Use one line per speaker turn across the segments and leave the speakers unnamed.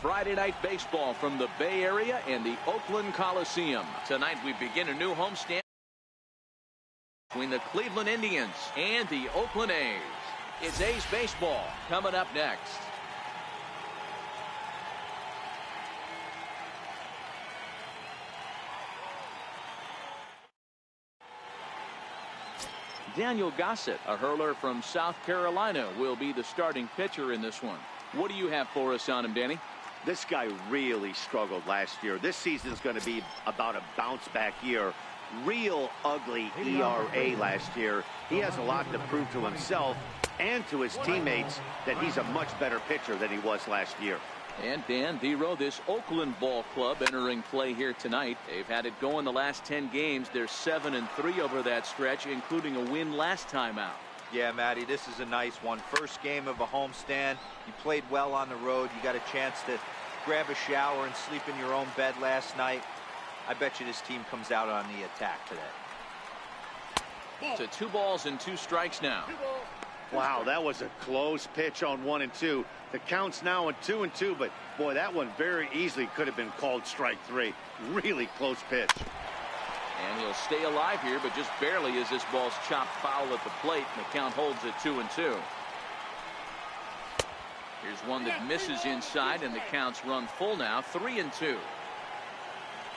Friday Night Baseball from the Bay Area and the Oakland Coliseum. Tonight we begin a new homestand between the Cleveland Indians and the Oakland A's. It's A's baseball coming up next. Daniel Gossett, a hurler from South Carolina, will be the starting pitcher in this one. What do you have for us on him, Danny?
This guy really struggled last year. This season is going to be about a bounce-back year. Real ugly ERA last year. He has a lot to prove to himself and to his teammates that he's a much better pitcher than he was last year.
And Dan Dero, this Oakland ball club entering play here tonight. They've had it going the last 10 games. They're 7-3 over that stretch, including a win last time out.
Yeah, Matty, this is a nice one. First game of a homestand. You played well on the road. You got a chance to grab a shower and sleep in your own bed last night. I bet you this team comes out on the attack today.
To 2 balls and 2 strikes now.
Wow, that was a close pitch on 1 and 2. The count's now at 2 and 2, but boy, that one very easily could have been called strike 3. Really close pitch.
And he'll stay alive here, but just barely as this ball's chopped foul at the plate, and the count holds at 2 and 2. Here's one that misses inside, and the count's run full now, 3 and 2.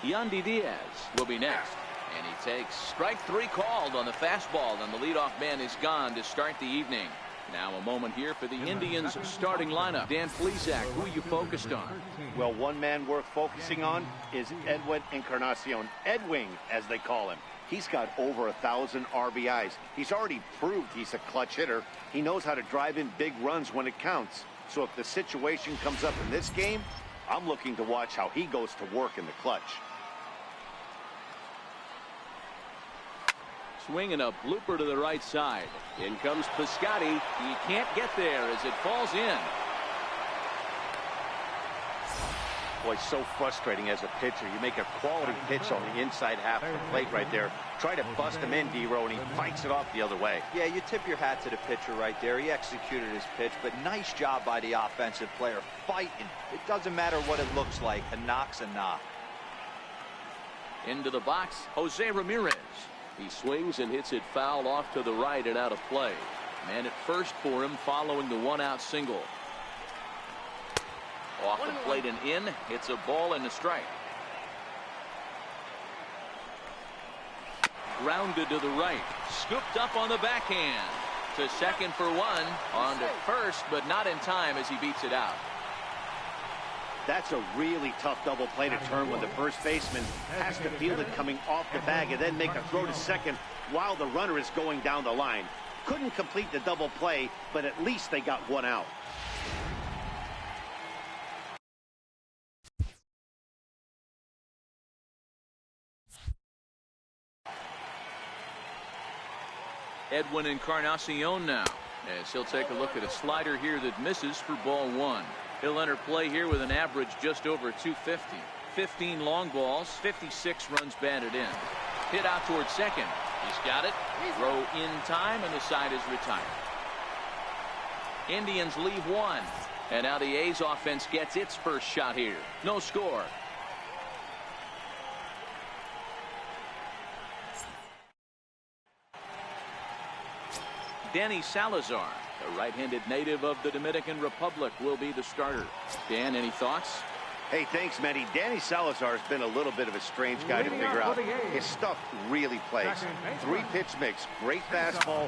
Yandy Diaz will be next. And he takes strike 3 called on the fastball, and the leadoff man is gone to start the evening. Now a moment here for the Indians starting lineup. Dan Plesac, who are you focused on?
Well, one man worth focusing on is Edwin Encarnacion. Edwin, as they call him. He's got over 1,000 RBIs. He's already proved he's a clutch hitter. He knows how to drive in big runs when it counts. So if the situation comes up in this game, I'm looking to watch how he goes to work in the clutch.
Swinging a blooper to the right side. In comes Piscotty. He can't get there as it falls in.
Boy, so frustrating as a pitcher. You make a quality pitch on the inside half of the plate right there. Try to bust him in, Dero, and he fights it off the other way.
Yeah, you tip your hat to the pitcher right there. He executed his pitch, but nice job by the offensive player. Fighting. It doesn't matter what it looks like. A knock's a knock.
Into the box, Jose Ramirez. He swings and hits it foul off to the right and out of play. Man at first for him following the 1-out single. Off the plate and in. It's a ball and a strike. Grounded to the right. Scooped up on the backhand. To second for 1. On to first, but not in time as he beats it out.
That's a really tough double play to turn when the first baseman has to field it coming off the bag and then make a throw to second while the runner is going down the line. Couldn't complete the double play, but at least they got 1 out.
Edwin Encarnacion now, as he'll take a look at a slider here that misses for ball 1. He'll enter play here with an average just over 250. 15 long balls, 56 runs batted in. Hit out towards second. He's got it. Throw in time, and the side is retired. Indians leave 1. And now the A's offense gets its first shot here. No score. Danny Salazar, the right-handed native of the Dominican Republic, will be the starter. Dan, any thoughts?
Hey, thanks, Manny. Danny Salazar has been a little bit of a strange guy to figure out. His stuff really plays. 3-pitch mix, great fastball,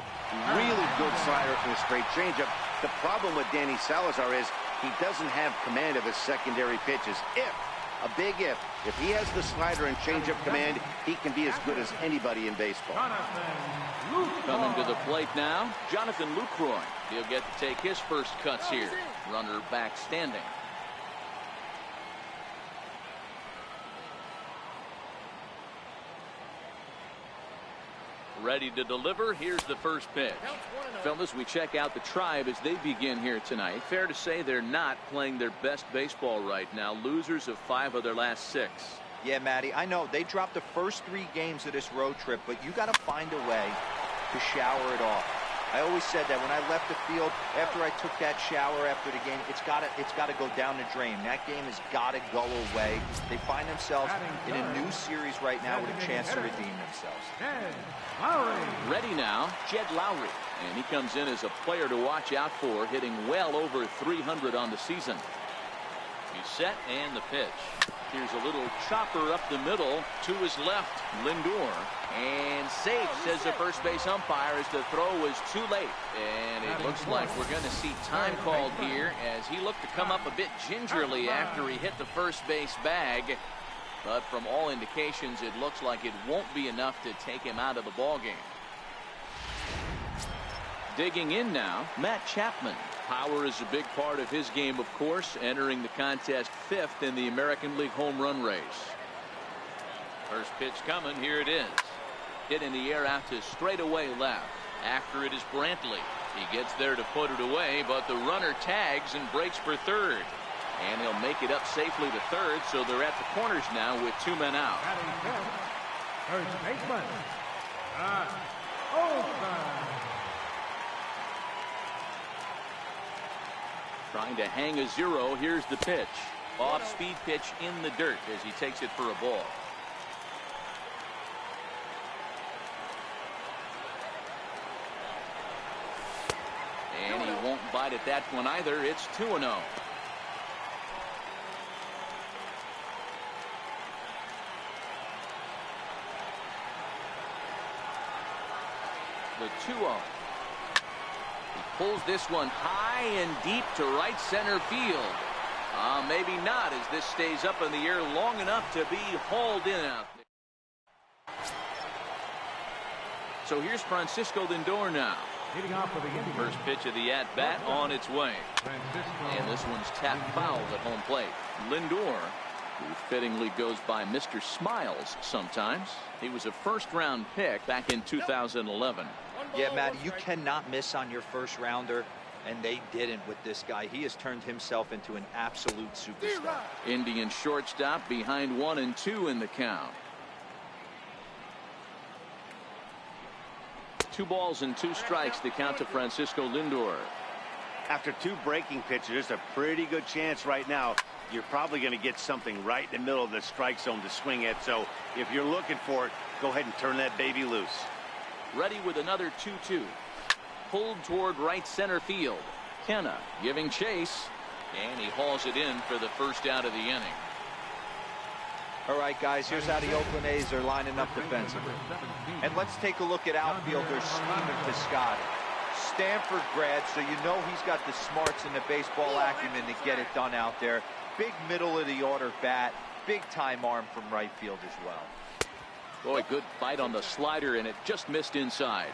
really good slider, and a straight changeup. The problem with Danny Salazar is he doesn't have command of his secondary pitches. A big if he has the slider and changeup command, he can be as good as anybody in baseball.
Coming to the plate now, Jonathan Lucroy. He'll get to take his first cuts here. Runner back standing. Ready to deliver. Here's the first pitch. Fellas, we check out the Tribe as they begin here tonight. Fair to say they're not playing their best baseball right now. Losers of 5 of their last 6.
Yeah, Matty, I know they dropped the first 3 games of this road trip, but you got to find a way to shower it off. I always said that when I left the field, after I took that shower after the game, it's got to go down the drain. That game has got to go away. They find themselves in a new series right now with a chance to redeem themselves.
Ready now, Jed Lowry. And he comes in as a player to watch out for, hitting well over 300 on the season. He's set, and the pitch. Here's a little chopper up the middle to his left. Lindor. And safe, says the first base umpire, as the throw was too late. And it looks like we're going to see time called here as he looked to come up a bit gingerly after he hit the first base bag. But from all indications, it looks like it won't be enough to take him out of the ballgame. Digging in now, Matt Chapman. Power is a big part of his game, of course, entering the contest 5th in the American League home run race. First pitch coming. Here it is. Hit in the air out to straightaway left. After it is Brantley. He gets there to put it away, but the runner tags and breaks for third. And he'll make it up safely to third, so they're at the corners now with 2 men out.
First baseman,
Trying to hang a 0. Here's the pitch. Off-speed pitch in the dirt as he takes it for a ball. And he won't bite at that one either. It's 2-0. The 2-0. He pulls this one high and deep to right center field. Maybe not, as this stays up in the air long enough to be hauled in out there. So here's Francisco Lindor now. First pitch of the at-bat on its way. And this one's tapped foul at home plate. Lindor, who fittingly goes by Mr. Smiles sometimes. He was a first-round pick back in 2011.
Yeah, Matt, you cannot miss on your first rounder, and they didn't with this guy. He has turned himself into an absolute superstar.
Indian shortstop behind 1 and 2 in the count. 2 balls and 2 strikes to count to Francisco Lindor.
After 2 breaking pitches, there's a pretty good chance right now you're probably going to get something right in the middle of the strike zone to swing at. So if you're looking for it, go ahead and turn that baby loose.
Ready with another 2-2. Pulled toward right center field. Kenna giving chase, and he hauls it in for the first out of the inning.
All right, guys, here's how the Oakland A's are lining up defensively. And let's take a look at outfielder Stephen Piscotty. Stanford grad, so you know he's got the smarts and the baseball acumen to get it done out there. Big middle of the order bat, big time arm from right field as well.
Boy, good bite on the slider, and it just missed inside.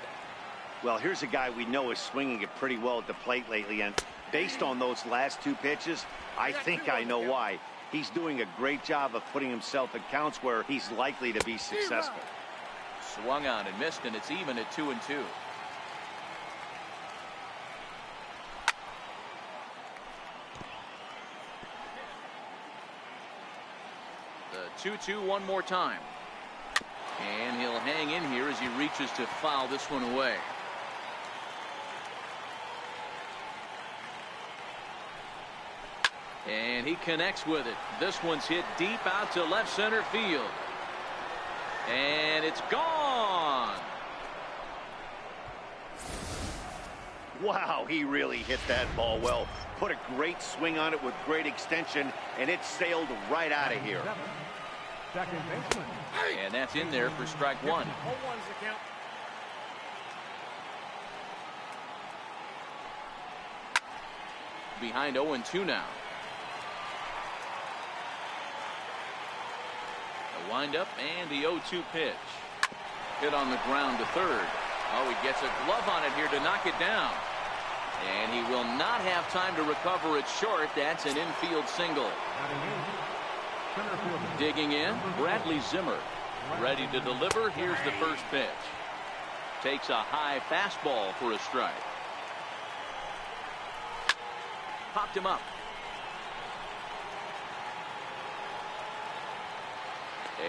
Well, here's a guy we know is swinging it pretty well at the plate lately, and based on those last 2 pitches, I think I know why. He's doing a great job of putting himself in counts where he's likely to be successful.
Swung on and missed, and it's even at 2 and 2. The 2-2 one more time. And he'll hang in here as he reaches to foul this one away. And he connects with it. This one's hit deep out to left center field. And it's gone.
Wow, he really hit that ball well. Put a great swing on it with great extension, and it sailed right out of here.
Second baseman.
And that's in there for strike 1. Behind 0-2 now. The windup and the 0-2 pitch. Hit on the ground to third. Oh, he gets a glove on it here to knock it down. And he will not have time to recover it short. That's an infield single. Digging in, Bradley Zimmer. Ready to deliver. Here's the first pitch. Takes a high fastball for a strike. Popped him up.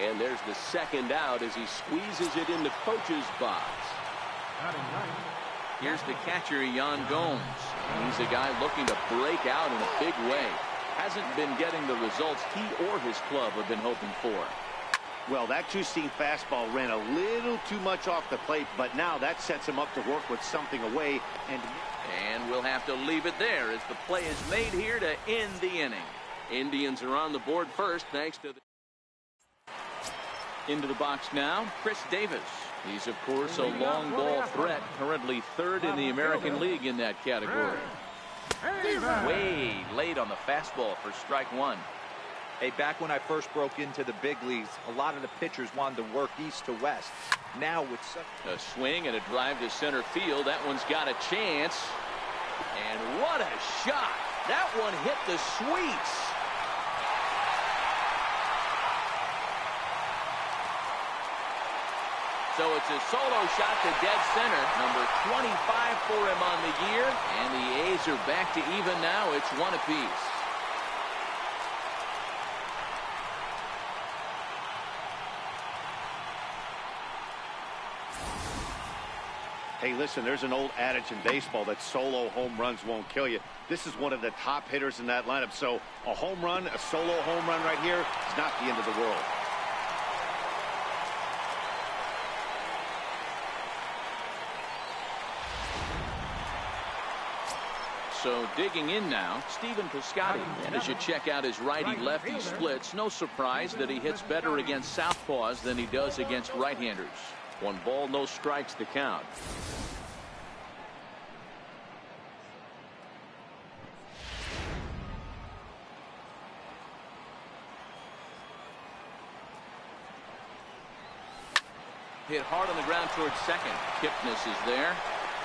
And there's the second out as he squeezes it into coach's box. Here's the catcher, Yan Gomes. He's a guy looking to break out in a big way. Hasn't been getting the results he or his club have been hoping for.
Well, that two-seam fastball ran a little too much off the plate, but now that sets him up to work with something away.
And we'll have to leave it there as the play is made here to end the inning. Indians are on the board first thanks to the... Into the box now, Chris Davis. He's, of course, a long ball threat, currently third in the American League in that category. Way late on the fastball for strike one.
Hey, back when I first broke into the big leagues, a lot of the pitchers wanted to work east to west. Now with such
a swing and a drive to center field, that one's got a chance. And what a shot. That one hit the sweets. So it's a solo shot to dead center. Number 25 for him on the year. And the A's are back to even now. It's one apiece.
Hey, listen, there's an old adage in baseball that solo home runs won't kill you. This is one of the top hitters in that lineup. So a home run, a solo home run right here is not the end of the world.
So digging in now, Stephen Piscotty. And as you check out his righty-lefty splits, no surprise that he hits better against southpaws than he does against right-handers. 1 ball, no strikes to count. Hit hard on the ground towards second. Kipnis is there.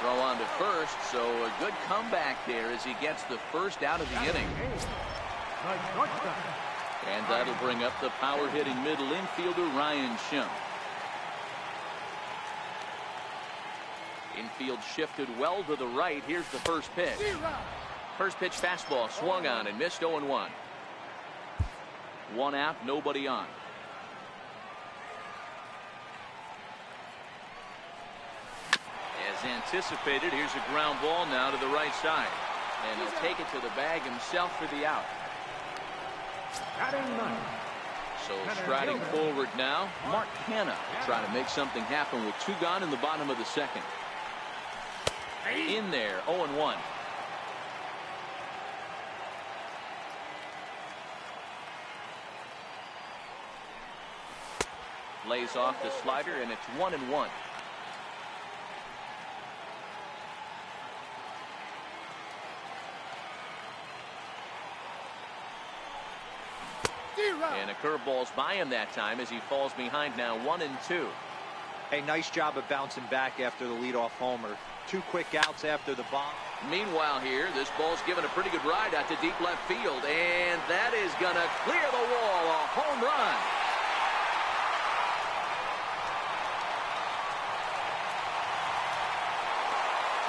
Throw on to first, so a good comeback there as he gets the first out of the inning. And that'll bring up the power-hitting middle infielder Ryan Schimpf. Infield shifted well to the right. Here's the first pitch. First pitch fastball swung on and missed 0-1. 1 out, nobody on. As anticipated, here's a ground ball now to the right side. And he'll take it to the bag himself for the out. So striding forward now, Mark Hanna trying to make something happen with 2 gone in the bottom of the second. In there, 0-1. Lays off the slider, and it's 1-1. And a curveball's by him that time as he falls behind now 1-2.
Hey, nice job of bouncing back after the leadoff homer. 2 quick outs after the bomb.
Meanwhile here, this ball's given a pretty good ride out to deep left field, and that is going to clear the wall. A home run.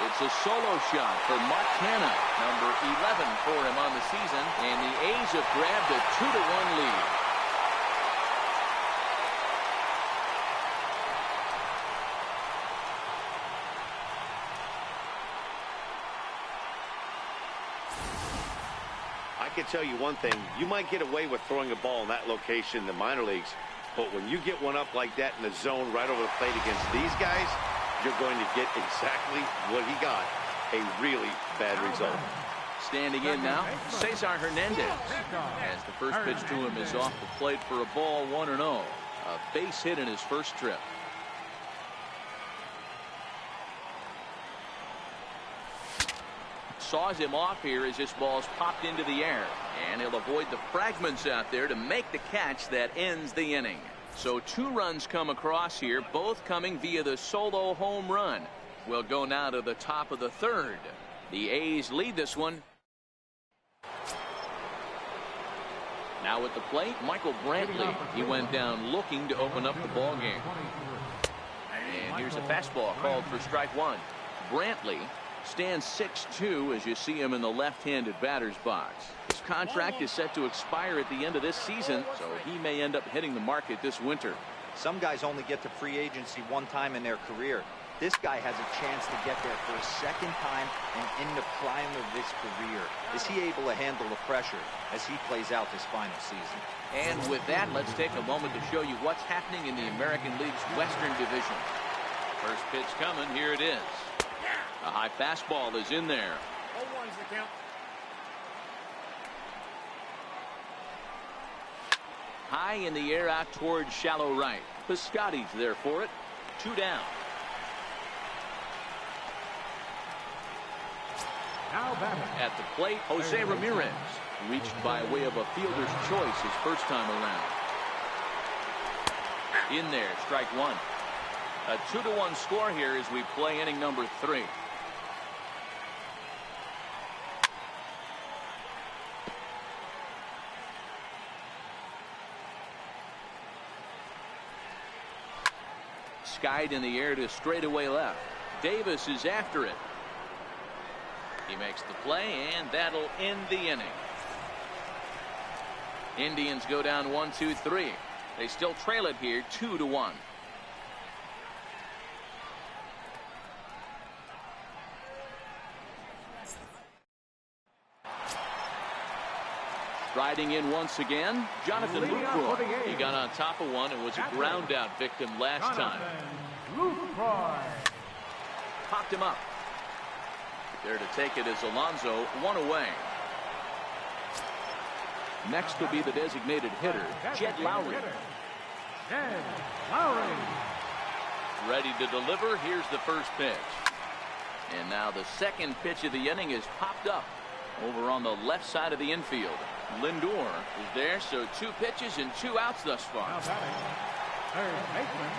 It's a solo shot for Mark Hanna, number 11 for him on the season, and the A's have grabbed a 2-1 lead.
I can tell you one thing, you might get away with throwing a ball in that location in the minor leagues, but when you get one up like that in the zone right over the plate against these guys, you're going to get exactly what he got, a really bad result.
Standing in now, Cesar Hernandez. As the first pitch to him is off the plate for a ball, 1-0. A base hit in his first trip. Saws him off here as this ball's popped into the air. And he'll avoid the fragments out there to make the catch that ends the inning. So 2 runs come across here, both coming via the solo home run. We'll go now to the top of the 3rd. The A's lead this one. Now at the plate, Michael Brantley. He went down looking to open up the ball game. And here's a fastball called for strike 1. Brantley stands 6'2" as you see him in the left-handed batter's box. His contract is set to expire at the end of this season, so he may end up hitting the market this winter.
Some guys only get to free agency 1 time in their career. This guy has a chance to get there for a second time and in the prime of his career. Is he able to handle the pressure as he plays out this final season?
And with that, let's take a moment to show you what's happening in the American League's Western Division. First pitch coming. Here it is. A high fastball is in there.
0-1's the count.
High in the air out towards shallow right. Piscotty's there for it. 2 down.
Now batting.
At the plate, Jose Ramirez. Reached by way of a fielder's choice his first time around. In there, strike 1. A 2-1 score here as we play inning number 3. Skied in the air to straightaway left. Davis is after it. He makes the play, and that'll end the inning. Indians go down 1-2-3. They still trail it here 2-1. Riding in once again, Jonathan Lucroy. He got on top of one and was a ground out victim last time.
Lucroy.
Popped him up. There to take it is Alonso, 1 away. Next will be the designated hitter, Jed Lowry.
Jed Lowry.
Ready to deliver. Here's the first pitch. And now the second pitch of the inning is popped up over on the left side of the infield. Lindor is there, so 2 pitches and 2 outs thus far.
Now batting. Third baseman.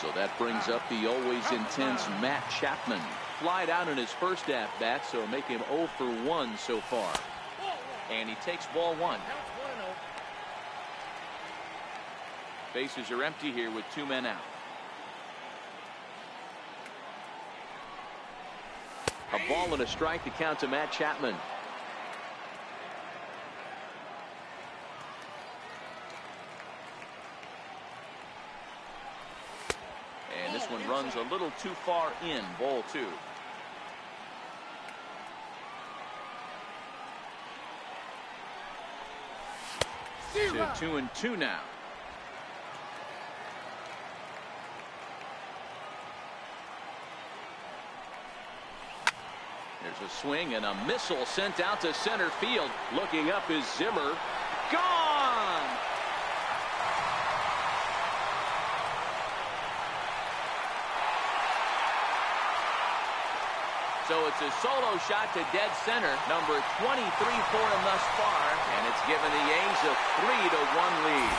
So that brings up the always intense Matt Chapman. Flied out in his first at-bat, so make him 0 for 1 so far. And he takes ball 1. Bases are empty here with 2 men out. A ball and a strike to count to Matt Chapman. And this one runs a little too far in. Ball 2. To 2-2 now. There's a swing and a missile sent out to center field. Looking up is Zimmer. Gone! So it's a solo shot to dead center. Number 23 for him thus far. And it's given the A's a 3-1 lead.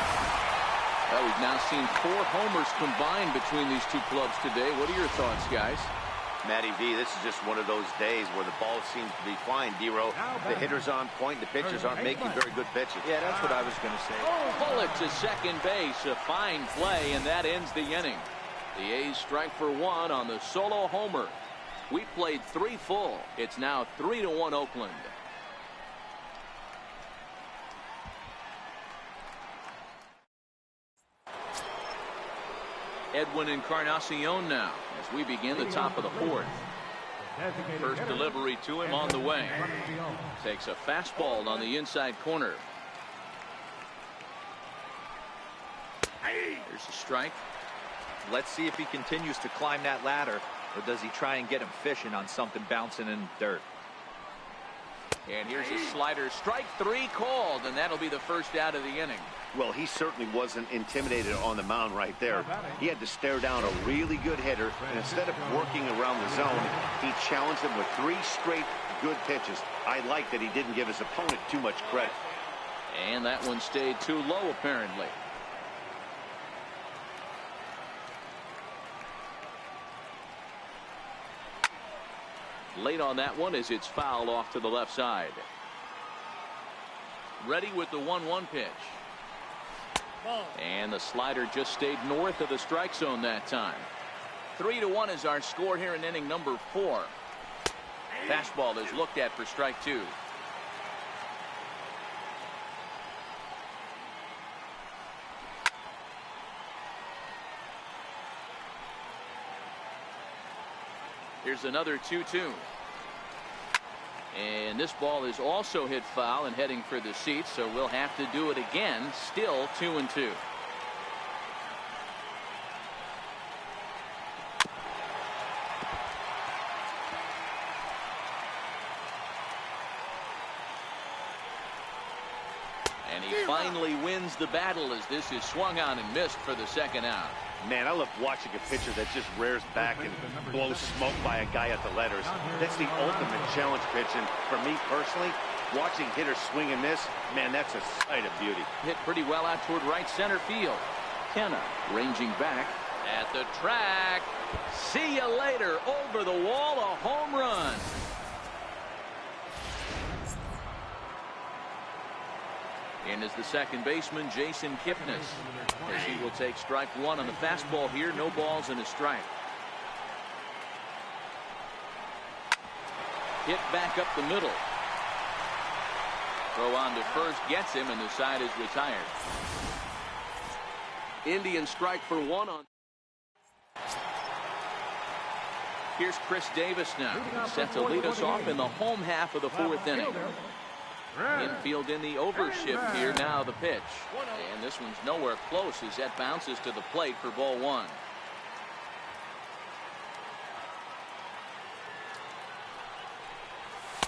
Well, we've now seen 4 homers combined between these 2 clubs today. What are your thoughts, guys?
Matty V, this is just one of those days where the ball seems to be flying. D-Row, the hitter's on point. The pitchers aren't making very good pitches.
Yeah, that's what I was going to say.
Bullock to second base. A fine play, and that ends the inning. The A's strike for 1 on the solo homer. We played 3 full. It's now 3-1 Oakland. Edwin Encarnacion now as we begin the top of the 4th. First delivery to him on the way. Takes a fastball on the inside corner. Here's a strike.
Let's see if he continues to climb that ladder, or does he try and get him fishing on something bouncing in the dirt.
And here's a slider. Strike 3 called, and that'll be the first out of the inning.
Well, he certainly wasn't intimidated on the mound right there. He had to stare down a really good hitter, and instead of working around the zone, he challenged him with 3 straight good pitches. I like that he didn't give his opponent too much credit.
And that one stayed too low, apparently. Late on that one as it's fouled off to the left side. Ready with the 1-1 pitch. And the slider just stayed north of the strike zone that time. 3-1 is our score here in inning number 4. Fastball is looked at for strike 2. Here's another 2-2. And this ball is also hit foul and heading for the seats, so we'll have to do it again. Still 2-2. And he finally wins the battle as this is swung on and missed for the second out.
Man, I love watching a pitcher that just rears back and blows smoke by a guy at the letters. That's the ultimate challenge pitch. And for me personally, watching hitters swing and miss, man, that's a sight of beauty.
Hit pretty well out toward right center field. Kenna ranging back at the track. See you later. Over the wall, a home run. In is the second baseman, Jason Kipnis, as he will take strike one on the fastball here. No balls and a strike. Hit back up the middle. Throw on to first gets him, and the side is retired. Indians strike for one on. Here's Chris Davis now, set to lead us off in the home half of the fourth inning. Infield in the overshift here. Now the pitch, and this one's nowhere close as that bounces to the plate for ball one.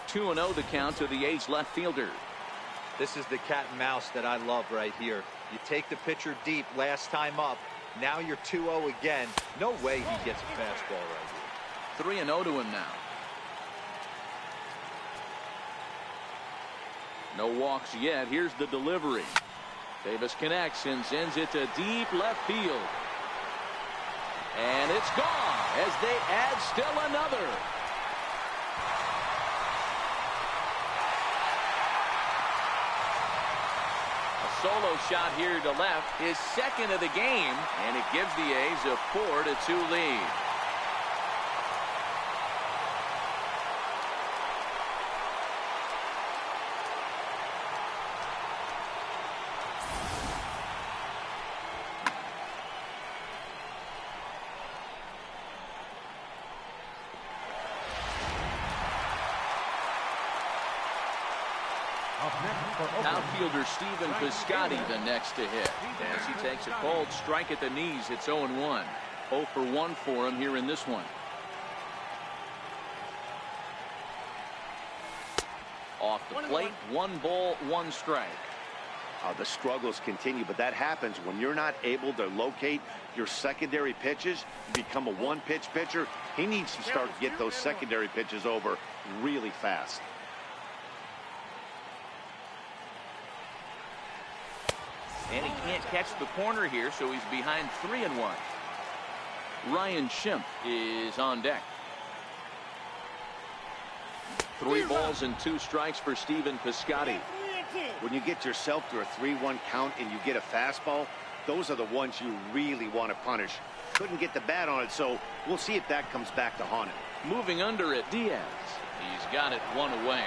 Two 2-0 the count to the A's left fielder.
This is the cat and mouse that I love right here. You take the pitcher deep last time up. Now you're 2-0 again. No way he gets a fastball right here.
3-0 to him now. No walks yet. Here's the delivery. Davis connects and sends it to deep left field. And it's gone as they add still another. A solo shot here to left, his second of the game, and it gives the A's a 4-2 lead. Outfielder Stephen Piscotty the next to hit as he takes a cold strike at the knees. It's 0-1. 0 for 1 for him here in this one. Off the plate, 1 ball, 1 strike.
The struggles continue, but that happens when you're not able to locate your secondary pitches. You become a one-pitch pitcher. He needs to start to get those secondary pitches over really fast.
And he can't catch the corner here, so he's behind 3-1. Ryan Schimpf is on deck. 3 balls and 2 strikes for Stephen Piscotty.
When you get yourself to a 3-1 count and you get a fastball, those are the ones you really want to punish. Couldn't get the bat on it, so we'll see if that comes back to haunt him.
Moving under it, Diaz. He's got it 1 away.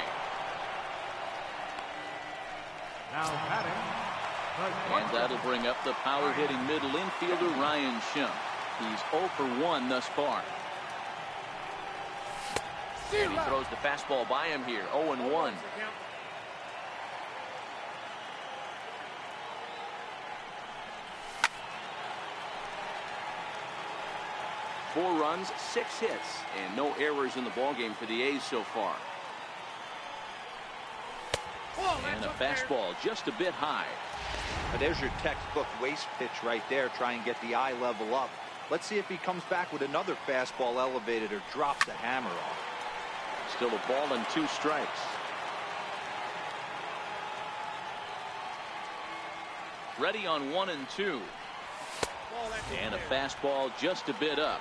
Now batting.
And that'll bring up the power-hitting middle infielder Ryan Schimpf. He's 0 for 1 thus far. And he throws the fastball by him here. 0-1. Four runs, 6 hits, and no errors in the ballgame for the A's so far. And a fastball just a bit high.
But there's your textbook waste pitch right there. Try and get the eye level up. Let's see if he comes back with another fastball elevated or drops the hammer off.
Still a ball and 2 strikes. Ready on 1 and 2. And a fastball just a bit up.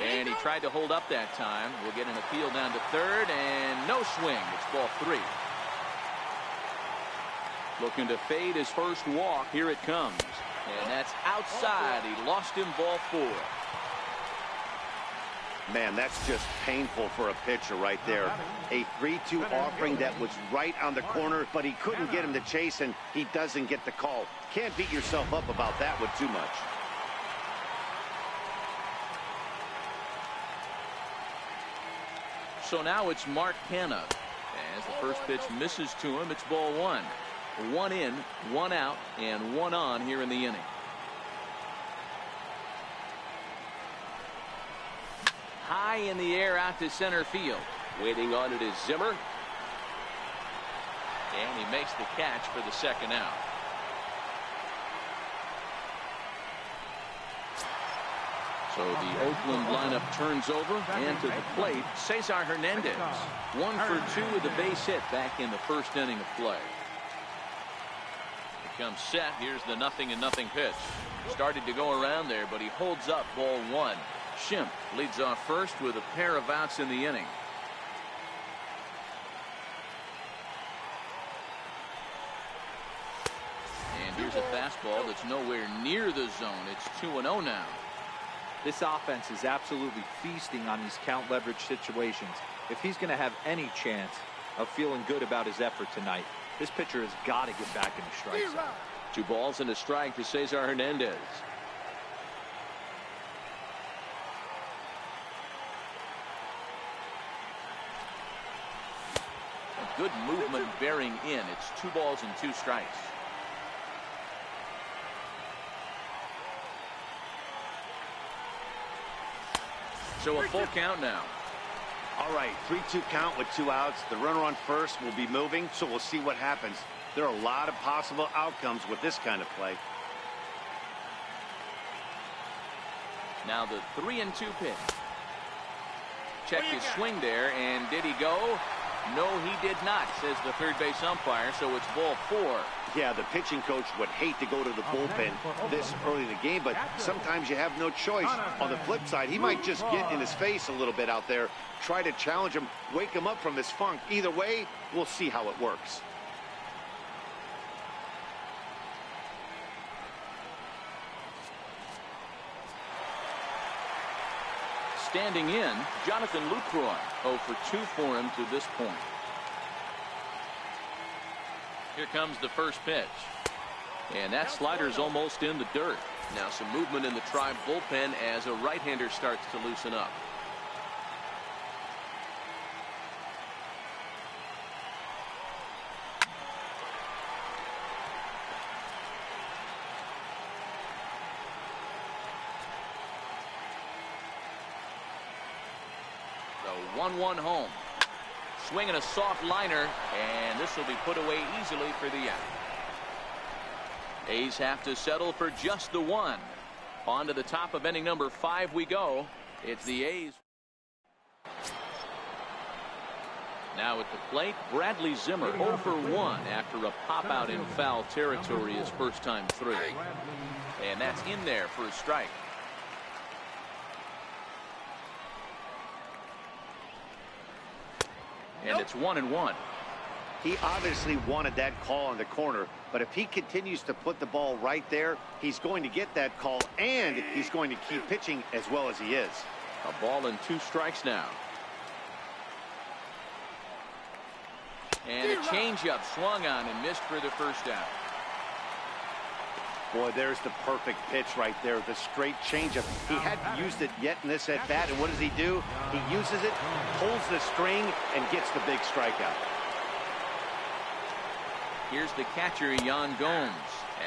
And he tried to hold up that time. We'll get an appeal down to third, and no swing. It's ball 3. Looking to fade his first walk. Here it comes. And that's outside. He lost him, ball 4.
Man, that's just painful for a pitcher right there. A 3-2 offering that was right on the corner, but he couldn't get him to chase, and he doesn't get the call. Can't beat yourself up about that one too much.
So now it's Mark Hanna. As the first pitch misses to him, it's ball one. One in, one out, and one on here in the inning. High in the air out to center field. Waiting on it is Zimmer. And he makes the catch for the second out. So the Oakland lineup turns over, and to the plate, Cesar Hernandez. 1 for 2 with a base hit back in the first inning of play. It comes set. Here's the 0-0 pitch. Started to go around there, but he holds up ball one. Schimpf leads off first with a pair of outs in the inning. And here's a fastball that's nowhere near the zone. It's 2-0 now.
This offense is absolutely feasting on these count leverage situations. If he's going to have any chance of feeling good about his effort tonight, this pitcher has got to get back in the strike zone.
2 balls and a strike to Cesar Hernandez. A good movement bearing in. It's 2 balls and 2 strikes. So a full count now.
All right, 3-2 count with 2 outs. The runner on first will be moving, so we'll see what happens. There are a lot of possible outcomes with this kind of play.
Now the 3-2 pitch. Check his swing there, and did he go? No, he did not, says the third base umpire, so it's ball 4.
Yeah, the pitching coach would hate to go to the bullpen this early in the game, but sometimes you have no choice. On the flip side, he might just get in his face a little bit out there, try to challenge him, wake him up from his funk. Either way, we'll see how it works.
Standing in, Jonathan Lucroy. 0 for 2 for him to this point. Here comes the first pitch. And that slider's almost in the dirt. Now some movement in the Tribe bullpen as a right-hander starts to loosen up. The 1-1 home. Swinging a soft liner, and this will be put away easily for the out. A's have to settle for just the 1. On to the top of inning number 5 we go. It's the A's. Now at the plate, Bradley Zimmer 0 for 1 after a pop out in foul territory his first time through. And that's in there for a strike. And it's 1-1.
He obviously wanted that call on the corner, but if he continues to put the ball right there, he's going to get that call, and he's going to keep pitching as well as he is.
A ball and 2 strikes now. And a changeup swung on and missed for the first out.
Boy, there's the perfect pitch right there, the straight changeup. He hadn't used it yet in this at-bat, and what does he do? He uses it, pulls the string, and gets the big strikeout.
Here's the catcher, Yan Gomes,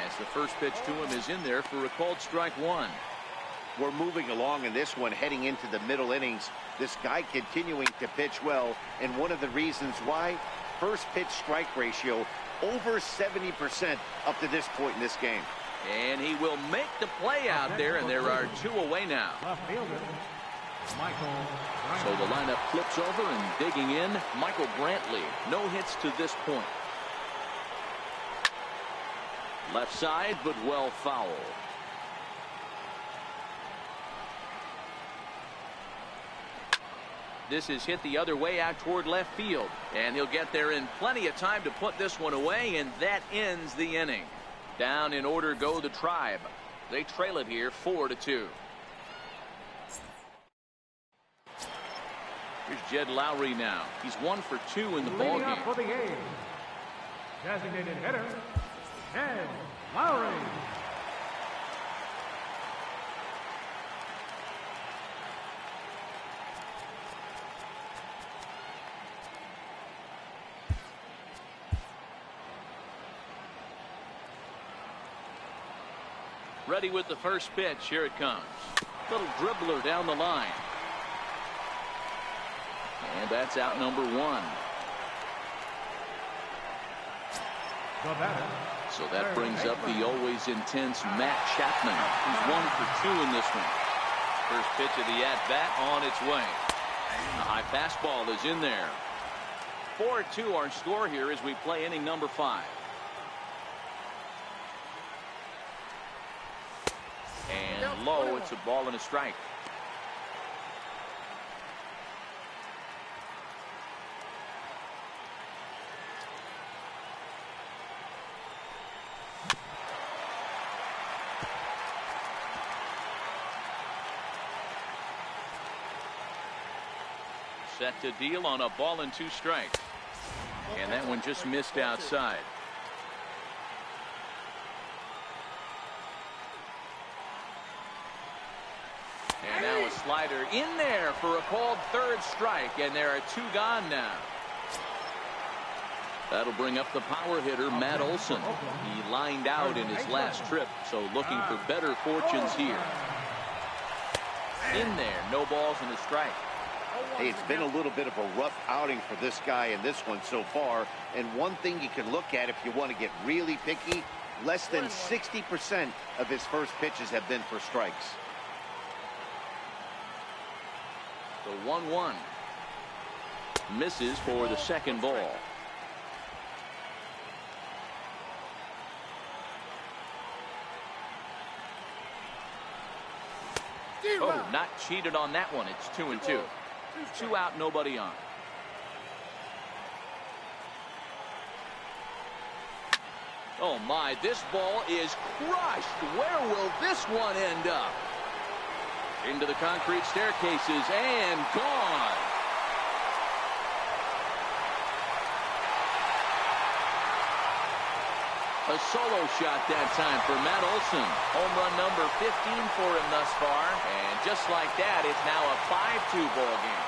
as the first pitch to him is in there for a called strike 1.
We're moving along in this one, heading into the middle innings. This guy continuing to pitch well, and one of the reasons why, first pitch strike ratio over 70% up to this point in this game.
And he will make the play out there, and there are 2 away now. So the lineup flips over, and digging in, Michael Brantley. No hits to this point. Left side, but well foul. This is hit the other way out toward left field, and he'll get there in plenty of time to put this one away, and that ends the inning. Down in order go the Tribe. They trail it here 4-2. Here's Jed Lowry now. He's 1 for 2 in the
Leading
ballgame.
up for the A's, designated hitter, Jed Lowry.
Ready with the first pitch. Here it comes. Little dribbler down the line. And that's out number 1.
The batter.
So that brings up the always intense Matt Chapman. He's 1 for 2 in this one. First pitch of the at-bat on its way. The high fastball is in there. 4-2 our score here as we play inning number 5. And low, it's a ball and a strike. Set to deal on a ball and 2 strikes. And that one just missed outside. And now a slider in there for a called 3rd strike, and there are 2 gone now. That'll bring up the power hitter, Matt Olson. He lined out in his last trip, so looking for better fortunes here. In there, no balls and a strike.
Hey, it's been a little bit of a rough outing for this guy in this one so far. And one thing you can look at if you want to get really picky, less than 60% of his first pitches have been for strikes.
The 1-1 misses for the second ball. Oh, not cheated on that one. It's 2-2. 2 out, nobody on. Oh my, this ball is crushed. Where will this one end up? Into the concrete staircases and gone. A solo shot that time for Matt Olson. Home run number 15 for him thus far. And just like that, it's now a 5-2 ball game.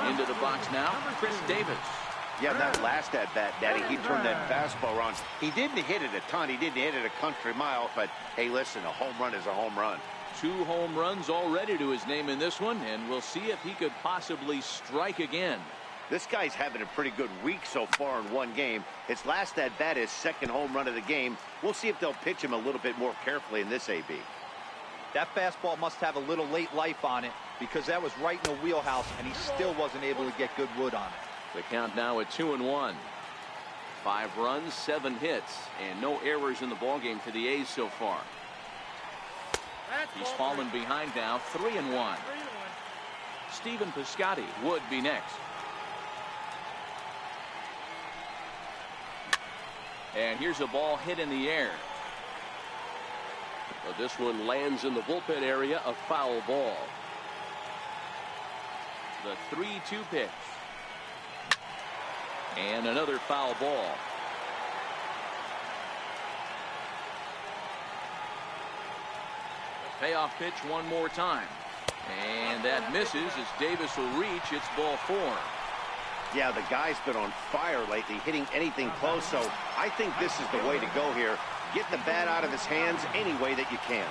Into the box now, Chris Davis.
Yeah, that last at-bat, Daddy, he turned that fastball around. He didn't hit it a ton. He didn't hit it a country mile. But, hey, listen, a home run is a home run.
2 home runs already to his name in this one, and we'll see if he could possibly strike again.
This guy's having a pretty good week so far in one game. His last at-bat is 2nd home run of the game. We'll see if they'll pitch him a little bit more carefully in this AB.
That fastball must have a little late life on it, because that was right in the wheelhouse, and he still wasn't able to get good wood on it.
The count now at 2-1. 5 runs, 7 hits, and no errors in the ballgame for the A's so far. He's fallen behind now, 3-1. Stephen Piscotty would be next. And here's a ball hit in the air. But this one lands in the bullpen area, a foul ball. The 3-2 pitch. And another foul ball. The payoff pitch one more time. And that misses as Davis will reach. It's ball 4.
Yeah, the guy's been on fire lately, hitting anything close. So I think this is the way to go here. Get the bat out of his hands any way that you can.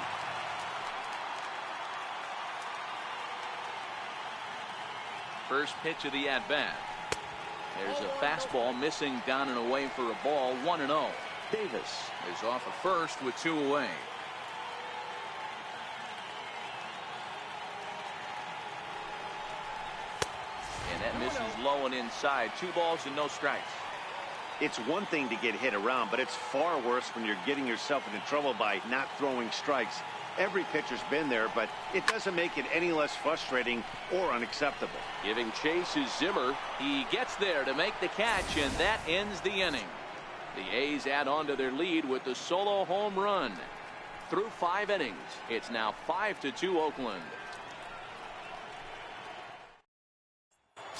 First pitch of the at-bat. There's a fastball missing down and away for a ball. 1-0. Davis is off of first with 2 away. And that misses low and inside. 2 balls and no strikes.
It's one thing to get hit around, but it's far worse when you're getting yourself into trouble by not throwing strikes. Every pitcher's been there, but it doesn't make it any less frustrating or unacceptable.
Giving chase is Zimmer. He gets there to make the catch, and that ends the inning. The A's add on to their lead with the solo home run. Through 5 innings, it's now 5-2 Oakland.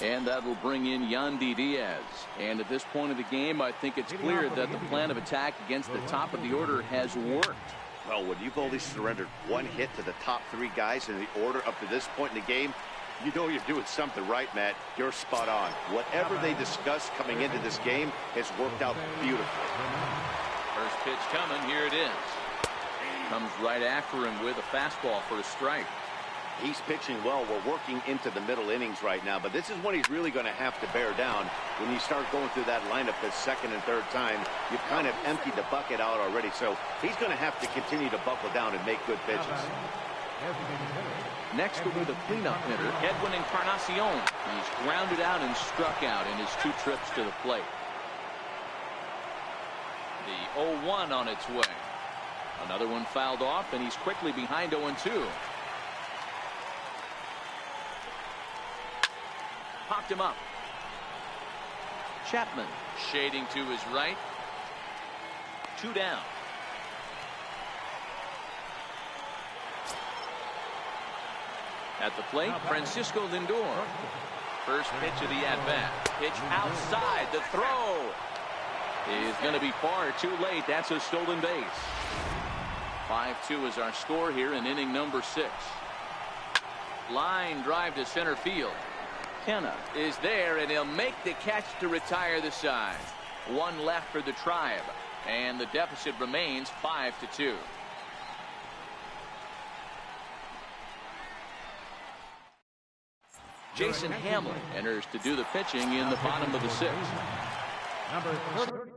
And that will bring in Yandy Diaz. And at this point of the game, I think it's clear that the plan of attack against the top of the order has worked.
Well, when you've only surrendered 1 hit to the top 3 guys in the order up to this point in the game, you know you're doing something right, Matt. You're spot on. Whatever they discussed coming into this game has worked out beautifully.
First pitch coming. Here it is. Comes right after him with a fastball for a strike.
He's pitching well. We're working into the middle innings right now, but this is when he's really going to have to bear down. When you start going through that lineup the second and third time, you've kind of emptied the bucket out already. So he's going to have to continue to buckle down and make good pitches.
Next will be the cleanup hitter, Edwin Encarnacion. He's grounded out and struck out in his 2 trips to the plate. The 0-1 on its way. Another one fouled off, and he's quickly behind 0-2. Popped him up. Chapman shading to his right. 2 down. At the plate, Francisco Lindor. First pitch of the at-bat. Pitch outside. The throw is going to be far too late. That's a stolen base. 5-2 is our score here in inning number 6. Line drive to center field. Kenna is there, and he'll make the catch to retire the side. 1 left for the Tribe, and the deficit remains 5-2. Jason Hamlin enters to do the pitching in the bottom of the 6th.
Number 30.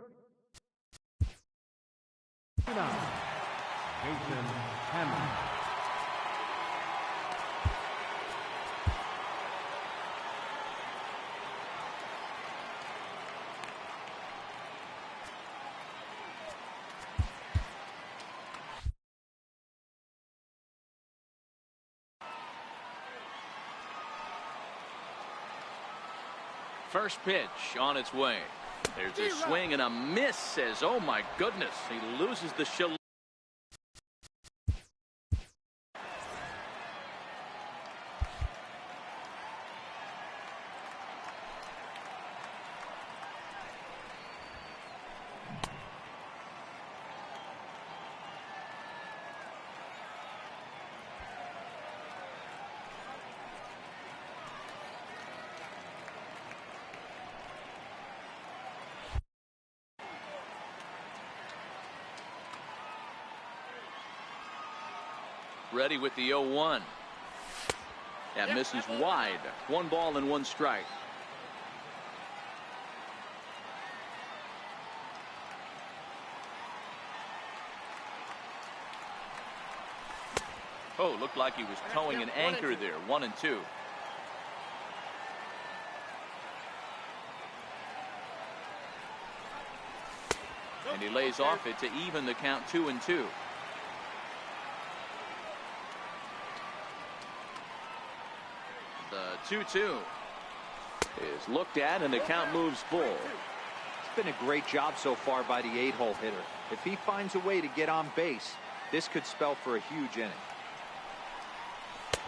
Jason Hamlin.
First pitch on its way. There's a swing and a miss. Says, oh my goodness, he loses the shell. Ready with the 0-1. That misses wide. 1 ball and 1 strike. Oh, looked like he was towing an anchor there. 1-2. And he lays off it to even the count 2-2. The 2-2 is looked at, and the count moves full.
It's been a great job so far by the 8-hole hitter. If he finds a way to get on base, this could spell for a huge inning.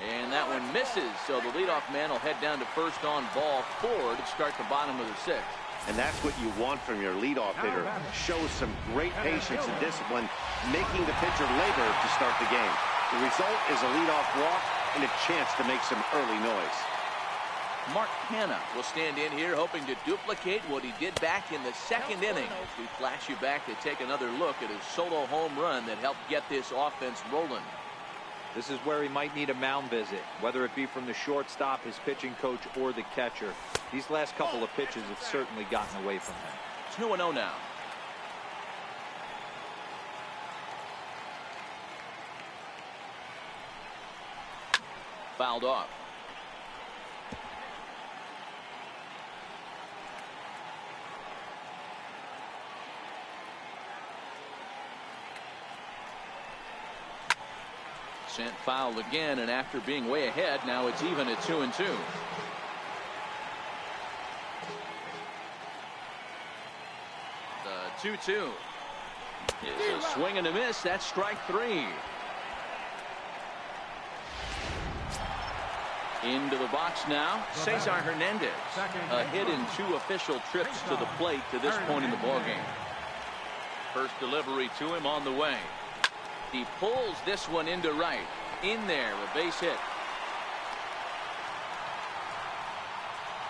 And that one misses, so the leadoff man will head down to first on ball 4 to start the bottom of the 6th.
And that's what you want from your leadoff hitter. Shows some great patience and discipline, making the pitcher labor to start the game. The result is a leadoff walk and a chance to make some early noise.
Mark Hanna will stand in here hoping to duplicate what he did back in the 2nd inning. As we flash you back to take another look at his solo home run that helped get this offense rolling.
This is where he might need a mound visit, whether it be from the shortstop, his pitching coach, or the catcher. These last couple of pitches have certainly gotten away from him.
2-0 now. Fouled off. Sent foul again, and after being way ahead, now it's even at 2-2. The 2-2 is a swing and a miss. That's strike 3. Into the box now, Cesar Hernandez. A hit in 2 official trips to the plate to this point in the ballgame. First delivery to him on the way. He pulls this one into right. In there, a base hit.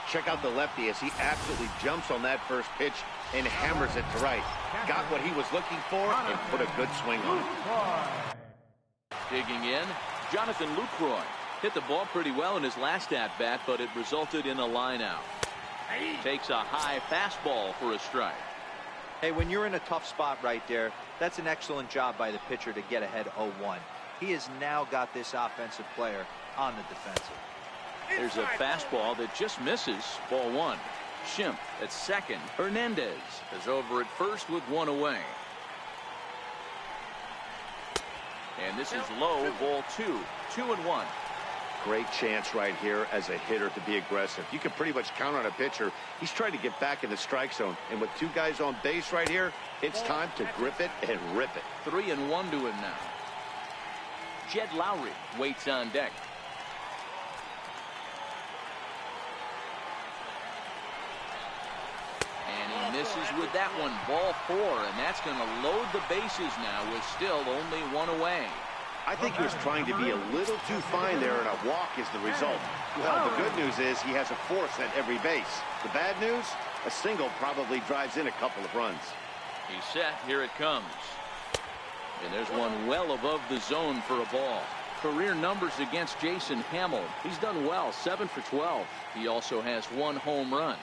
Check out the lefty as he absolutely jumps on that first pitch and hammers it to right. Got what he was looking for and put a good swing on it.
Digging in, Jonathan Lucroy. Hit the ball pretty well in his last at-bat, but it resulted in a line out. Takes a high fastball for a strike.
Hey, when you're in a tough spot right there, that's an excellent job by the pitcher to get ahead 0-1. He has now got this offensive player on the defensive.
There's a fastball that just misses. Ball 1. Schimpf at second. Hernandez is over at first with 1 away. And this is Lowe, ball 2. 2-1.
Great chance right here as a hitter to be aggressive. You can pretty much count on a pitcher. He's trying to get back in the strike zone. And with 2 guys on base right here, it's time to grip it and rip it.
3-1 to him now. Jed Lowry waits on deck. And he misses with that one. Ball 4, and that's going to load the bases now with still only 1 away.
I think he was trying to be a little too fine there, and a walk is the result. Well, the good news is he has a force at every base. The bad news, a single probably drives in a couple of runs.
He's set. Here it comes. And there's one well above the zone for a ball. Career numbers against Jason Hamill. He's done well, 7 for 12. He also has 1 home run.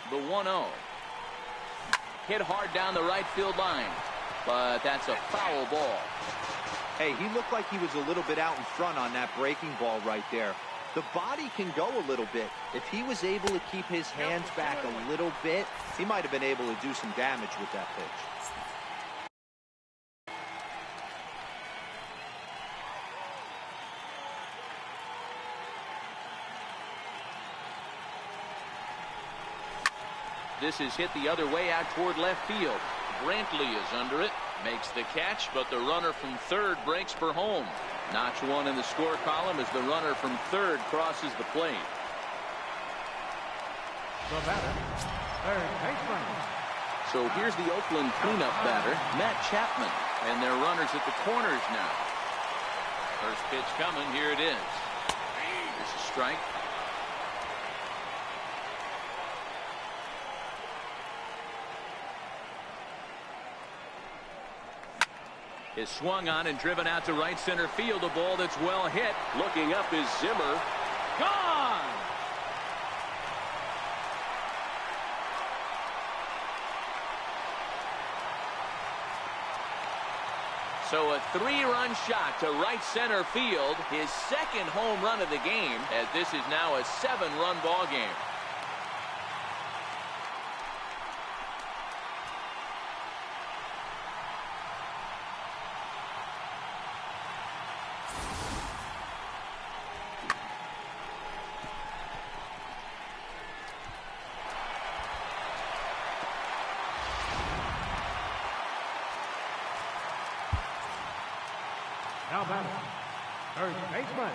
The 1-0. Hit hard down the right field line, but that's a foul ball.
Hey, he looked like he was a little bit out in front on that breaking ball right there. The body can go a little bit. If he was able to keep his hands back a little bit, he might have been able to do some damage with that pitch.
This is hit the other way out toward left field. Brantley is under it, makes the catch, but the runner from third breaks for home. Notch 1 in the score column as the runner from third crosses the plate.
The batter, third baseman.
So here's the Oakland cleanup batter, Matt Chapman, and their runners at the corners now. First pitch coming, here it is. There's a strike. Is swung on and driven out to right center field. A ball that's well hit. Looking up is Zimmer. Gone! So a 3-run shot to right center field. His second home run of the game, as this is now a 7-run ball game.
Now batting, third baseman.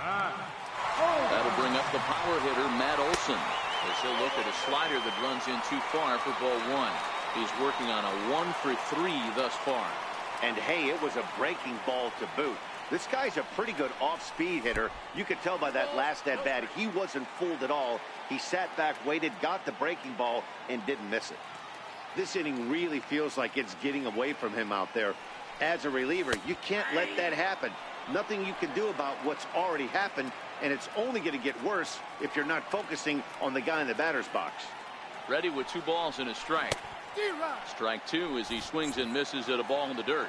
That'll bring up the power hitter, Matt Olson, as he'll look at a slider that runs in too far for ball 1. He's working on a 1 for 3 thus far.
And hey, it was a breaking ball to boot. This guy's a pretty good off-speed hitter. You could tell by that last at-bat he wasn't fooled at all. He sat back, waited, got the breaking ball, and didn't miss it. This inning really feels like it's getting away from him out there. As a reliever, you can't let that happen. Nothing you can do about what's already happened, and it's only going to get worse if you're not focusing on the guy in the batter's box.
Ready with 2 balls and a strike. Strike 2 as he swings and misses at a ball in the dirt.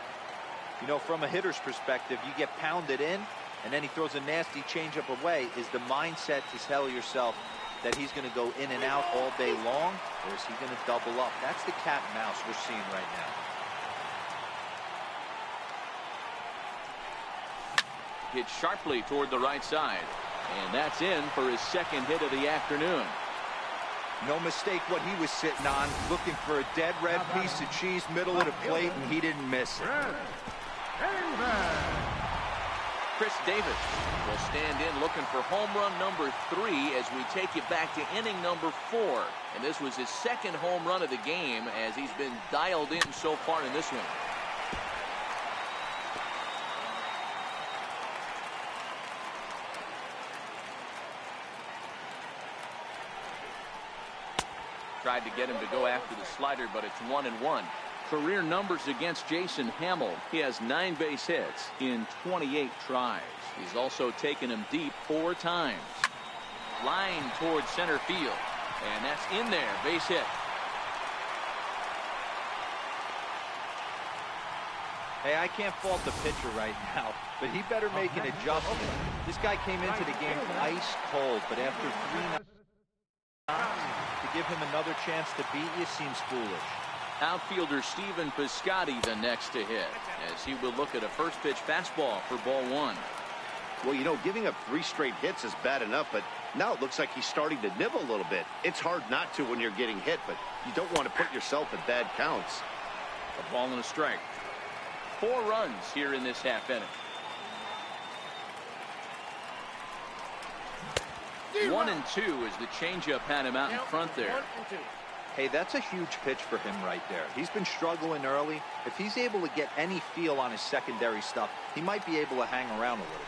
You know, from a hitter's perspective, you get pounded in, and then he throws a nasty changeup away. Is the mindset to tell yourself that he's going to go in and out all day long, or is he going to double up? That's the cat and mouse we're seeing right now.
hit sharply toward the right side. And that's in for his second hit of the afternoon.
No mistake what he was sitting on, looking for a dead red piece of cheese middle of the plate, and he didn't miss it.
Chris Davis will stand in looking for home run number 3 as we take you back to inning number 4. And this was his second home run of the game as he's been dialed in so far in this one. Tried to get him to go after the slider, but it's 1-1. Career numbers against Jason Hamill. He has 9 base hits in 28 tries. He's also taken him deep 4 times. Line towards center field. And that's in there. Base hit.
Hey, I can't fault the pitcher right now, but he better make an adjustment. This guy came into the game ice cold, but after 3 to give him another chance to beat you seems foolish.
Outfielder Stephen Piscotty the next to hit as he will look at a first pitch fastball for ball 1.
Well, you know, giving up 3 straight hits is bad enough, but now it looks like he's starting to nibble a little bit. It's hard not to when you're getting hit, but you don't want to put yourself in bad counts.
A ball and a strike. 4 runs here in this half inning. 1-2 as the changeup had him out in front there.
Hey, that's a huge pitch for him right there. He's been struggling early. If he's able to get any feel on his secondary stuff, he might be able to hang around a little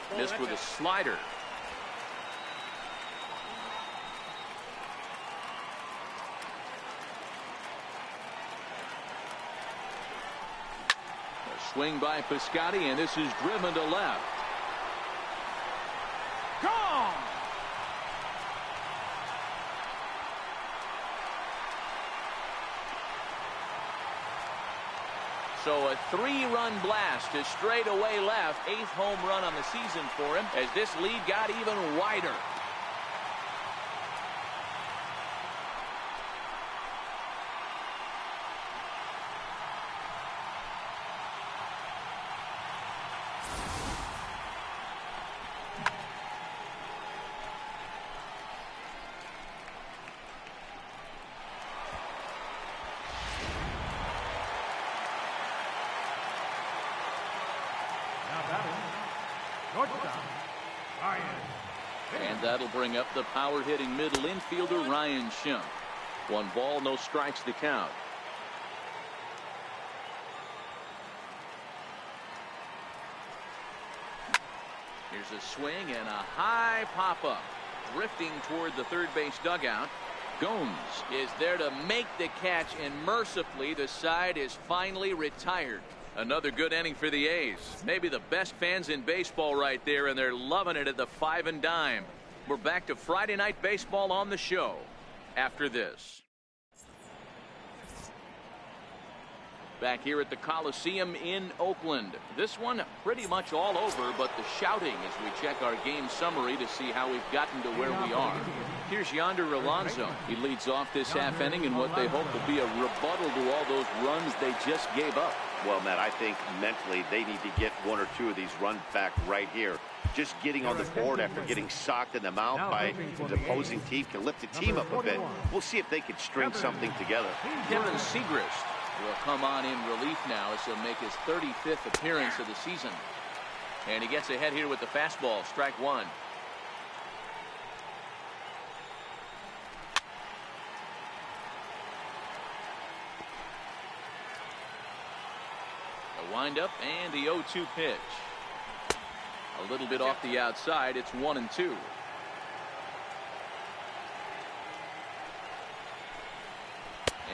bit.
Missed with a slider. A swing by Piscotty, and this is driven to left. Gone! So a 3-run blast to straightaway left. 8th home run on the season for him as this lead got even wider. And that'll bring up the power-hitting middle infielder Ryan Schimpf. 1 ball, no strikes to count. Here's a swing and a high pop-up. Drifting toward the third base dugout. Gomes is there to make the catch, and mercifully the side is finally retired. Another good inning for the A's. Maybe the best fans in baseball right there, and they're loving it at the 5 and dime. We're back to Friday Night Baseball on the show after this. Back here at the Coliseum in Oakland. This one pretty much all over, but the shouting as we check our game summary to see how we've gotten to where we are. Here's Yonder Alonso. He leads off this half inning in what they hope will be a rebuttal to all those runs they just gave up.
Well, Matt, I think mentally they need to get 1 or 2 of these runs back right here. Just getting on the board after getting socked in the mouth by the opposing team can lift the team up a bit. We'll see if they can string something together.
Kevin Segrist will come on in relief now as he'll make his 35th appearance of the season. And he gets ahead here with the fastball. Strike 1. The windup and the 0-2 pitch. A little bit off the outside. It's 1-2.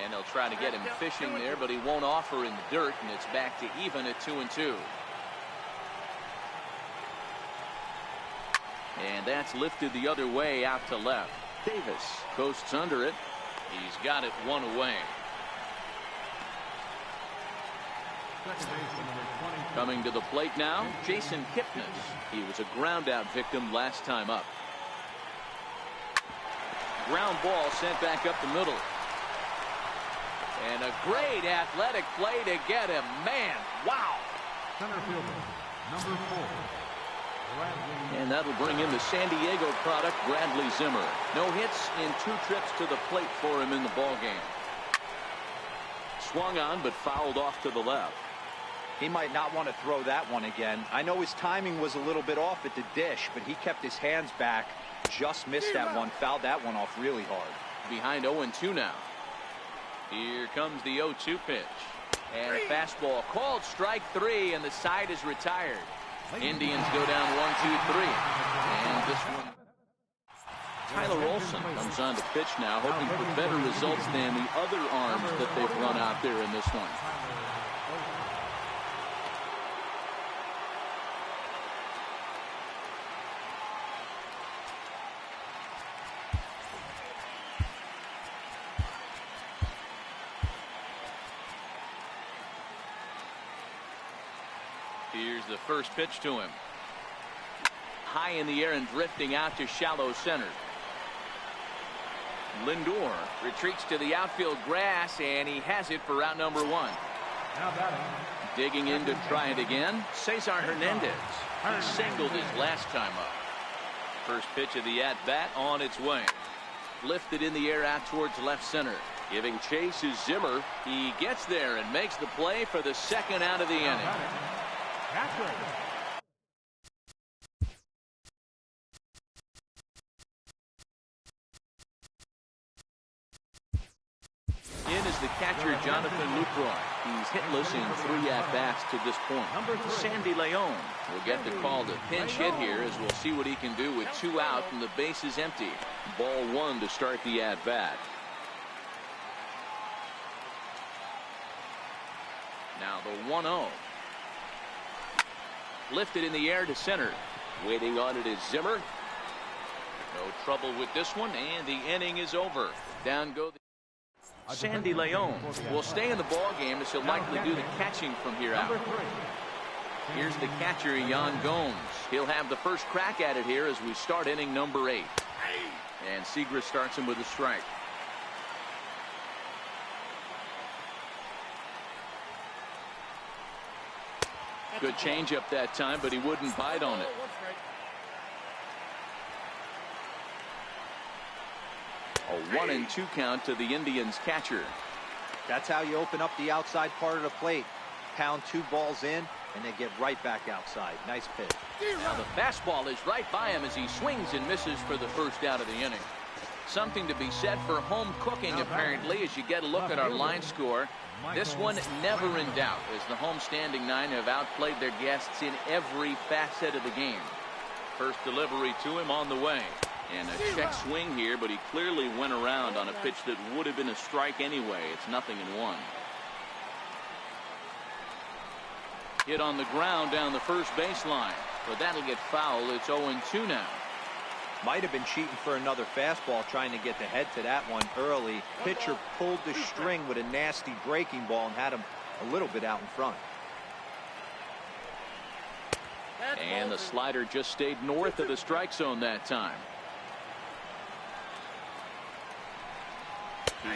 And they'll try to get him fishing there, but he won't offer in the dirt, and it's back to even at 2-2. And that's lifted the other way out to left. Davis coasts under it. He's got it 1 away. Coming to the plate now, Jason Kipnis. He was a ground out victim last time up. Ground ball sent back up the middle. And a great athletic play to get him. Man, wow.
Center fielder, number 4.
And that'll bring in the San Diego product, Bradley Zimmer. No hits in 2 trips to the plate for him in the ballgame. Swung on, but fouled off to the left.
He might not want to throw that one again. I know his timing was a little bit off at the dish, but he kept his hands back. Just missed that one. Fouled that one off really hard.
Behind 0-2 now. Here comes the 0-2 pitch. And fastball called strike 3, and the side is retired. Indians go down 1-2-3. And this one. Tyler Olson comes on to pitch now, hoping for better results than the other arms that they've run out there in this one. Here's the first pitch to him. High in the air and drifting out to shallow center. Lindor retreats to the outfield grass, and he has it for out number 1. Digging in to try it again, Cesar Hernandez. He singled his last time up. First pitch of the at-bat on its way. Lifted in the air out towards left center. Giving chase is Zimmer. He gets there and makes the play for the second out of the inning. In is the catcher, Jonathan Lucroy. He's hitless in 3 at-bats to this point. Sandy Leon will get the call to pinch hit here, as we'll see what he can do with 2 out and the base is empty. Ball 1 to start the at-bat. Now the 1-0. Lifted in the air to center. Waiting on it is Zimmer. No trouble with this one, and the inning is over. Down go the Sandy Leon will stay in the ball game, as he'll likely do the catching from here out. Here's the catcher, Yan Gomes. He'll have the first crack at it here as we start inning number 8. And Seager starts him with a strike. Good changeup that time, but he wouldn't bite on it. A 1-2 count to the Indians catcher.
That's how you open up the outside part of the plate. Pound 2 balls in, and they get right back outside. Nice pitch.
Now the fastball is right by him as he swings and misses for the first out of the inning. Something to be said for home cooking, apparently, as you get a look at our line score. This one never in doubt, as the home standing 9 have outplayed their guests in every facet of the game. First delivery to him on the way. And a check swing here, but he clearly went around on a pitch that would have been a strike anyway. It's 0-1. Hit on the ground down the first baseline, but that'll get foul. It's 0-2 now.
Might have been cheating for another fastball, trying to get the head to that one early. Pitcher pulled the string with a nasty breaking ball and had him a little bit out in front.
And the slider just stayed north of the strike zone that time.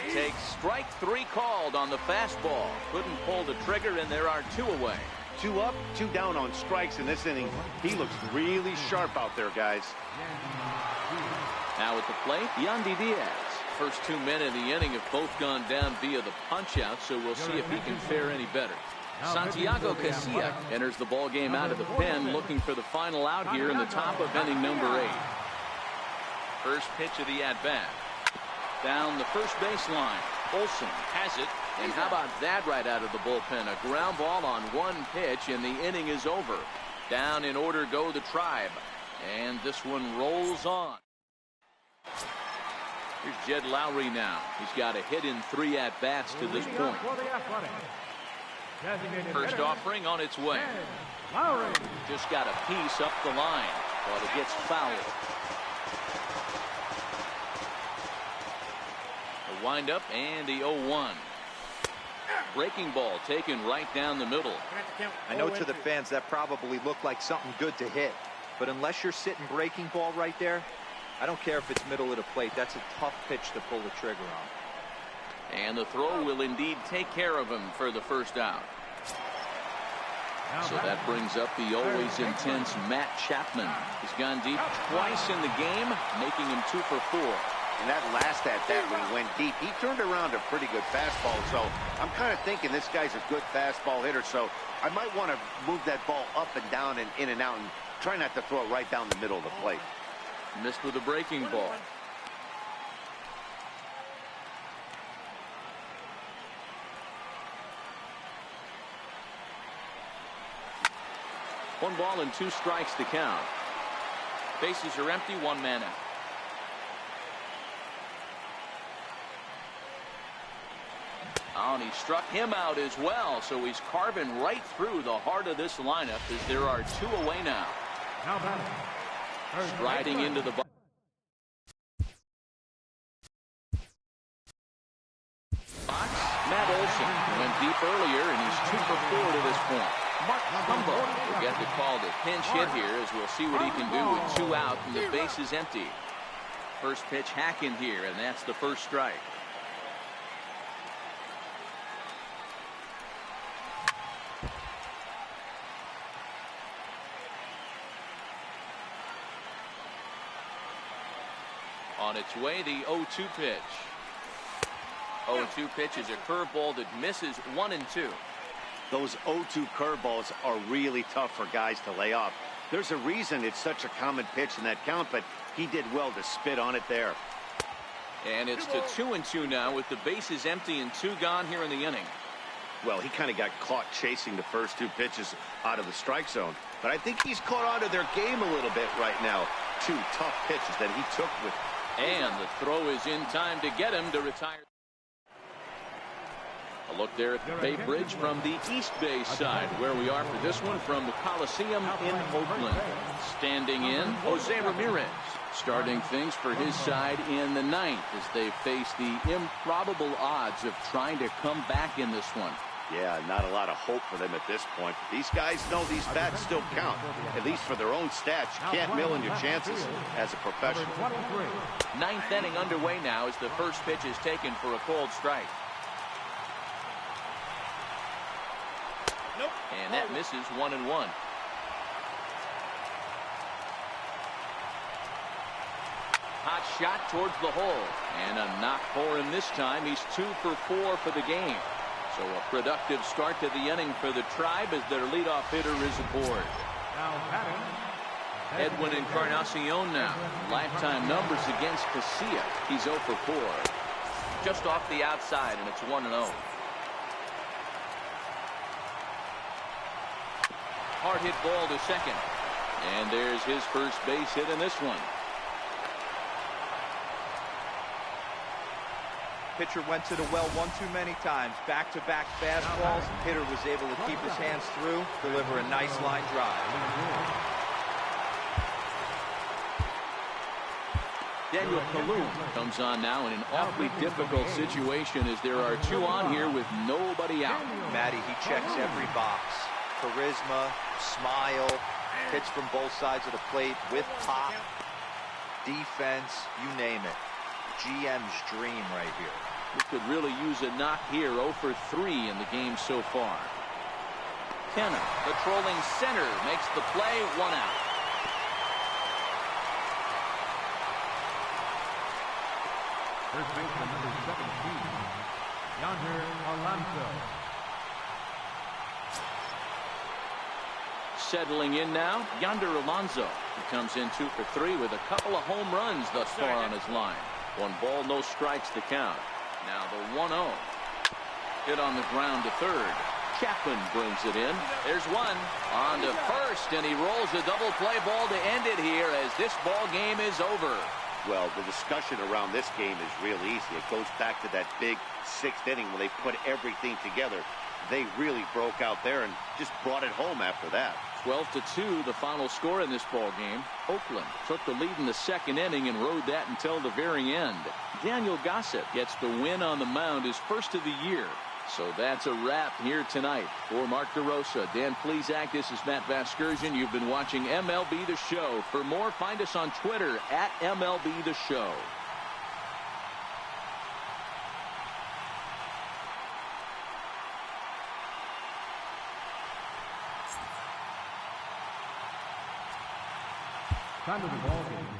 He takes strike 3 called on the fastball. Couldn't pull the trigger, and there are 2 away.
2 up, 2 down on strikes in this inning. He looks really sharp out there, guys.
Now at the plate, Yandy Diaz. First 2 men in the inning have both gone down via the punch-out, so we'll see if he can fare any better. Santiago Casilla enters the ball game out of the pen, looking for the final out here in the top of inning number 8. First pitch of the at-bat. Down the first baseline. Olson has it. And how about that right out of the bullpen? A ground ball on 1 pitch, and the inning is over. Down in order go the Tribe. And this one rolls on. Here's Jed Lowry now. He's got a hit in 3 at-bats to this point. First offering on its way. Just got a piece up the line, but it gets fouled. The windup and the 0-1. Breaking ball taken right down the middle.
I know to the fans that probably looked like something good to hit, but unless you're sitting breaking ball right there, I don't care if it's middle of the plate. That's a tough pitch to pull the trigger on.
And the throw will indeed take care of him for the first out. So that brings up the always intense Matt Chapman. He's gone deep twice in the game, making him 2 for 4.
And that last at-bat when he went deep, he turned around a pretty good fastball. So I'm kind of thinking this guy's a good fastball hitter. So I might want to move that ball up and down and in and out and try not to throw it right down the middle of the plate.
Missed with a breaking ball. One ball and 2 strikes to count. Bases are empty, 1 man out. Oh, and he struck him out as well, so he's carving right through the heart of this lineup as there are 2 away now. Striding into the box. Matt Olson went deep earlier, and he's 2 for 4 to this point. Mark Humbo will get the call to pinch hit here as we'll see what he can do with 2 out and the base is empty. First pitch hack in here, and that's the first strike. On its way, the 0-2 pitch. 0-2 pitch is a curveball that misses 1 and 2.
Those 0-2 curveballs are really tough for guys to lay off. There's a reason it's such a common pitch in that count, but he did well to spit on it there.
And it's to 2 and 2 now with the bases empty and 2 gone here in the inning.
Well, he kind of got caught chasing the first 2 pitches out of the strike zone. But I think he's caught on to their game a little bit right now. 2 tough pitches that he took with.
And the throw is in time to get him to retire. A look there at the Bay Bridge from the East Bay side, where we are for this one from the Coliseum in Oakland. Standing in, Jose Ramirez, starting things for his side in the 9th as they face the improbable odds of trying to come back in this one.
Yeah, not a lot of hope for them at this point. These guys know these bats still count, at least for their own stats. You can't mill in your chances as a professional.
9th inning underway now as the first pitch is taken for a called strike. And that misses 1 and 1. Hot shot towards the hole. And a knock for him this time. He's 2 for 4 for the game. So a productive start to the inning for the Tribe as their leadoff hitter is aboard. Edwin Encarnacion now. Lifetime numbers against Casilla. He's 0 for 4. Just off the outside, and it's 1-0. Hard hit ball to second. And there's his first base hit in this one.
Pitcher went to the well one too many times. Back-to-back fastballs. Hitter was able to keep his hands through, deliver a nice line drive.
Daniel Kalum comes on now in an awfully difficult situation as there are 2 on here with nobody out.
Matty, he checks every box. Charisma, smile, hits from both sides of the plate with pop, defense, you name it. GM's dream right here.
We could really use a knock here. 0 for 3 in the game so far. Kenna, the trolling center, makes the play. 1 out.
First baseman number 17, Yonder Alonso.
Settling in now, Yonder Alonso. He comes in 2 for 3 with a couple of home runs thus far on his line. 1 ball, no strikes to count. Now the 1-0. Hit on the ground to third. Chapman brings it in. There's 1 on to first, and he rolls a double play ball to end it here as this ball game is over.
Well, the discussion around this game is real easy. It goes back to that big 6th inning when they put everything together. They really broke out there and just brought it home after that.
12-2 the final score in this ball game. Oakland took the lead in the 2nd inning and rode that until the very end. Daniel Gossett gets the win on the mound, his first of the year. So that's a wrap here tonight. For Mark DeRosa, Dan Plesac, this is Matt Vasgersian. You've been watching MLB The Show. For more, find us on Twitter at MLB The Show.
Time of the ball game,